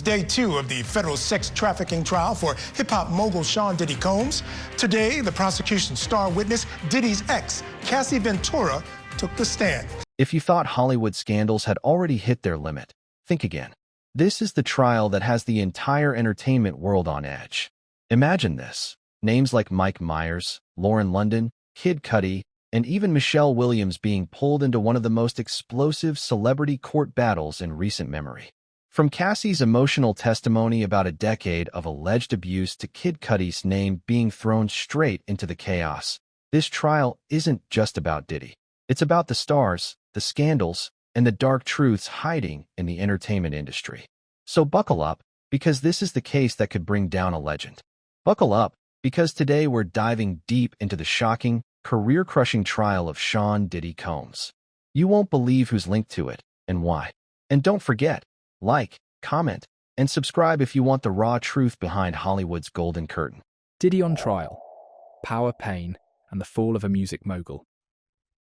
day 2 of the federal sex trafficking trial for hip-hop mogul Sean Diddy Combs. Today, the prosecution's star witness, Diddy's ex, Cassie Ventura, took the stand. If you thought Hollywood scandals had already hit their limit, think again. This is the trial that has the entire entertainment world on edge. Imagine this. Names like Mike Myers, Lauren London, Kid Cudi, and even Michelle Williams being pulled into one of the most explosive celebrity court battles in recent memory. From Cassie's emotional testimony about a decade of alleged abuse to Kid Cudi's name being thrown straight into the chaos, this trial isn't just about Diddy. It's about the stars, the scandals, and the dark truths hiding in the entertainment industry. So buckle up, because this is the case that could bring down a legend. Buckle up, because today we're diving deep into the shocking, career-crushing trial of Sean Diddy Combs. You won't believe who's linked to it and why. And don't forget, like, comment, and subscribe if you want the raw truth behind Hollywood's golden curtain. Diddy on trial, power, pain, and the fall of a music mogul.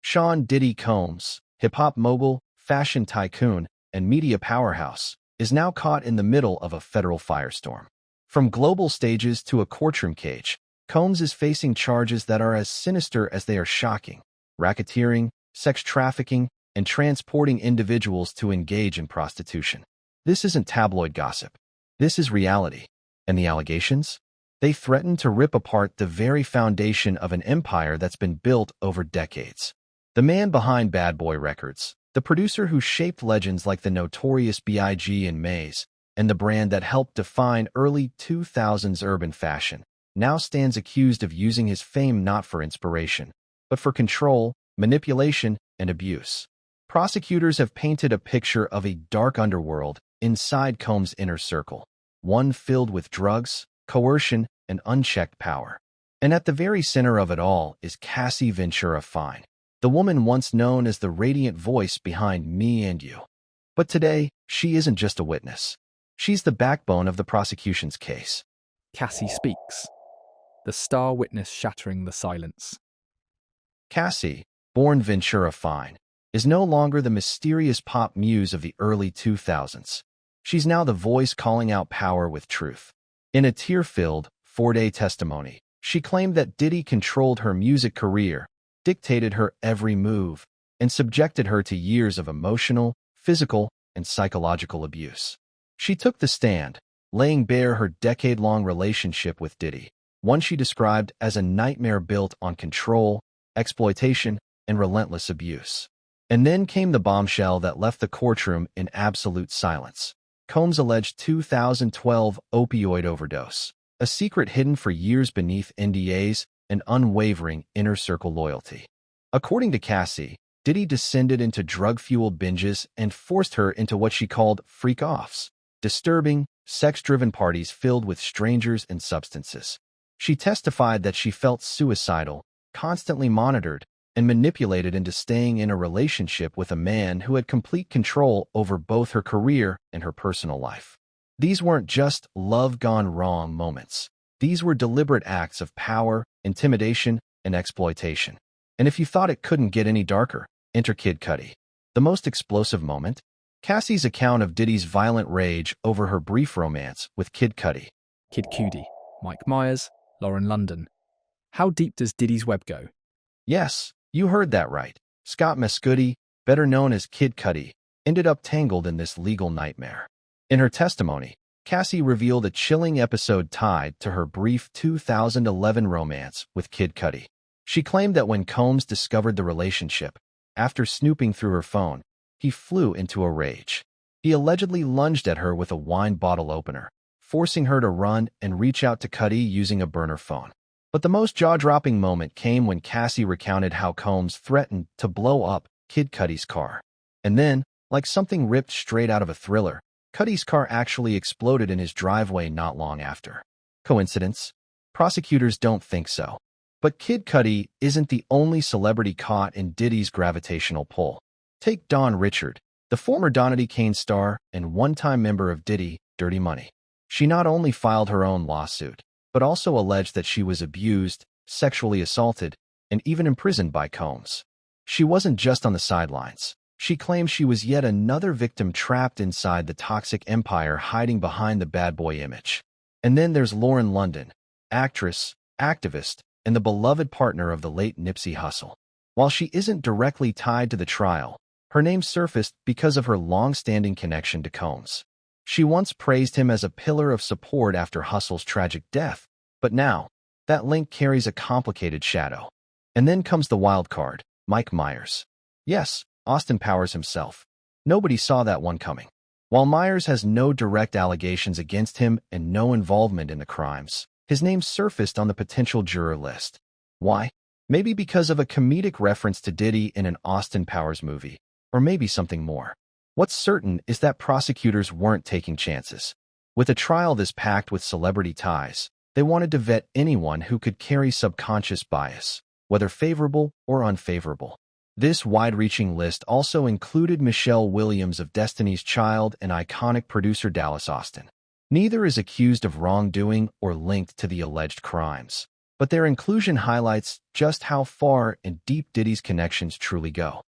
Sean Diddy Combs, hip-hop mogul, fashion tycoon, and media powerhouse, is now caught in the middle of a federal firestorm. From global stages to a courtroom cage, Combs is facing charges that are as sinister as they are shocking: racketeering, sex trafficking, and transporting individuals to engage in prostitution. This isn't tabloid gossip. This is reality. And the allegations? They threaten to rip apart the very foundation of an empire that's been built over decades. The man behind Bad Boy Records, the producer who shaped legends like the notorious B.I.G. and Maze, and the brand that helped define early 2000s urban fashion, now stands accused of using his fame not for inspiration, but for control, manipulation, and abuse. Prosecutors have painted a picture of a dark underworld inside Combs' inner circle, one filled with drugs, coercion, and unchecked power. And at the very center of it all is Cassie Ventura, the woman once known as the radiant voice behind Me and You. But today, she isn't just a witness. She's the backbone of the prosecution's case. Cassie speaks, the star witness shattering the silence. Cassie, born Ventura, is no longer the mysterious pop muse of the early 2000s. She's now the voice calling out power with truth. In a tear-filled, 4-day testimony, she claimed that Diddy controlled her music career, dictated her every move, and subjected her to years of emotional, physical, and psychological abuse. She took the stand, laying bare her decade-long relationship with Diddy, one she described as a nightmare built on control, exploitation, and relentless abuse. And then came the bombshell that left the courtroom in absolute silence: Combs' alleged 2012 opioid overdose, a secret hidden for years beneath NDAs and unwavering inner-circle loyalty. According to Cassie, Diddy descended into drug-fueled binges and forced her into what she called freak-offs, disturbing, sex-driven parties filled with strangers and substances. She testified that she felt suicidal, constantly monitored, and manipulated into staying in a relationship with a man who had complete control over both her career and her personal life. These weren't just love gone wrong moments. These were deliberate acts of power, intimidation, and exploitation. And if you thought it couldn't get any darker, enter Kid Cudi. The most explosive moment? Cassie's account of Diddy's violent rage over her brief romance with Kid Cudi. Kid Cudi, Mike Myers, Lauren London. How deep does Diddy's web go? Yes, you heard that right. Scott Mescudi, better known as Kid Cudi, ended up tangled in this legal nightmare. In her testimony, Cassie revealed a chilling episode tied to her brief 2011 romance with Kid Cudi. She claimed that when Combs discovered the relationship, after snooping through her phone, he flew into a rage. He allegedly lunged at her with a wine bottle opener, forcing her to run and reach out to Cudi using a burner phone. But the most jaw-dropping moment came when Cassie recounted how Combs threatened to blow up Kid Cudi's car. And then, like something ripped straight out of a thriller, Cudi's car actually exploded in his driveway not long after. Coincidence? Prosecutors don't think so. But Kid Cudi isn't the only celebrity caught in Diddy's gravitational pull. Take Dawn Richard, the former Donny Kane star and one-time member of Diddy, Dirty Money. She not only filed her own lawsuit, but also alleged that she was abused, sexually assaulted, and even imprisoned by Combs. She wasn't just on the sidelines. She claims she was yet another victim trapped inside the toxic empire hiding behind the bad boy image. And then there's Lauren London, actress, activist, and the beloved partner of the late Nipsey Hussle. While she isn't directly tied to the trial, her name surfaced because of her long-standing connection to Combs. She once praised him as a pillar of support after Hussle's tragic death, but now, that link carries a complicated shadow. And then comes the wild card, Mike Myers. Yes, Austin Powers himself. Nobody saw that one coming. While Myers has no direct allegations against him and no involvement in the crimes, his name surfaced on the potential juror list. Why? Maybe because of a comedic reference to Diddy in an Austin Powers movie, or maybe something more. What's certain is that prosecutors weren't taking chances. With a trial this packed with celebrity ties, they wanted to vet anyone who could carry subconscious bias, whether favorable or unfavorable. This wide-reaching list also included Michelle Williams of Destiny's Child and iconic producer Dallas Austin. Neither is accused of wrongdoing or linked to the alleged crimes, but their inclusion highlights just how far and deep Diddy's connections truly go.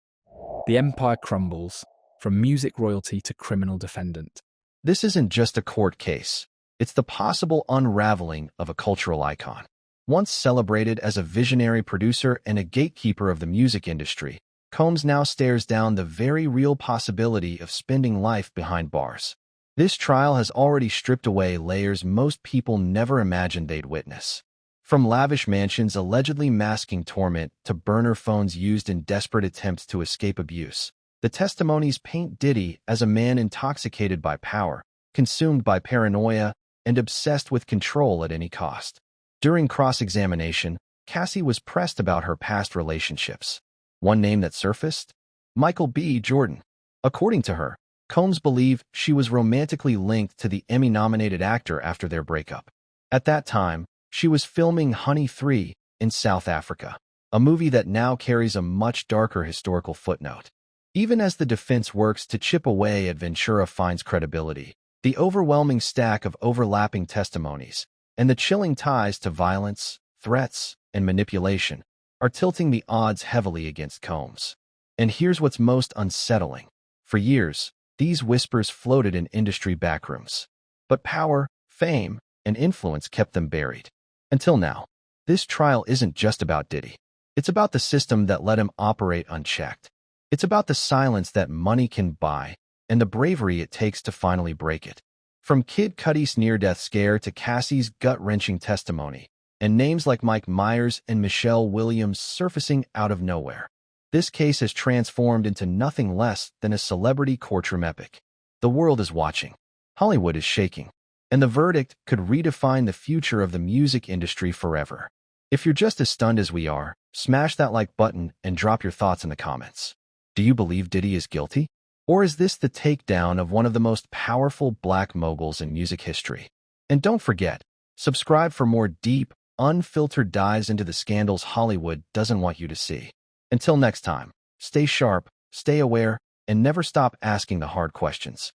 The empire crumbles, from music royalty to criminal defendant. This isn't just a court case. It's the possible unraveling of a cultural icon. Once celebrated as a visionary producer and a gatekeeper of the music industry, Combs now stares down the very real possibility of spending life behind bars. This trial has already stripped away layers most people never imagined they'd witness. From lavish mansions allegedly masking torment to burner phones used in desperate attempts to escape abuse, the testimonies paint Diddy as a man intoxicated by power, consumed by paranoia, and obsessed with control at any cost. During cross-examination, Cassie was pressed about her past relationships. One name that surfaced? Michael B. Jordan. According to her, Combs believed she was romantically linked to the Emmy-nominated actor after their breakup. At that time, she was filming Honey 3 in South Africa, a movie that now carries a much darker historical footnote. Even as the defense works to chip away at Ventura Fine's credibility, the overwhelming stack of overlapping testimonies and the chilling ties to violence, threats, and manipulation are tilting the odds heavily against Combs. And here's what's most unsettling. For years, these whispers floated in industry backrooms. But power, fame, and influence kept them buried. Until now, this trial isn't just about Diddy. It's about the system that let him operate unchecked. It's about the silence that money can buy and the bravery it takes to finally break it. From Kid Cudi's near-death scare to Cassie's gut-wrenching testimony, and names like Mike Myers and Michelle Williams surfacing out of nowhere, this case has transformed into nothing less than a celebrity courtroom epic. The world is watching. Hollywood is shaking. And the verdict could redefine the future of the music industry forever. If you're just as stunned as we are, smash that like button and drop your thoughts in the comments. Do you believe Diddy is guilty? Or is this the takedown of one of the most powerful black moguls in music history? And don't forget, subscribe for more deep, unfiltered dives into the scandals Hollywood doesn't want you to see. Until next time, stay sharp, stay aware, and never stop asking the hard questions.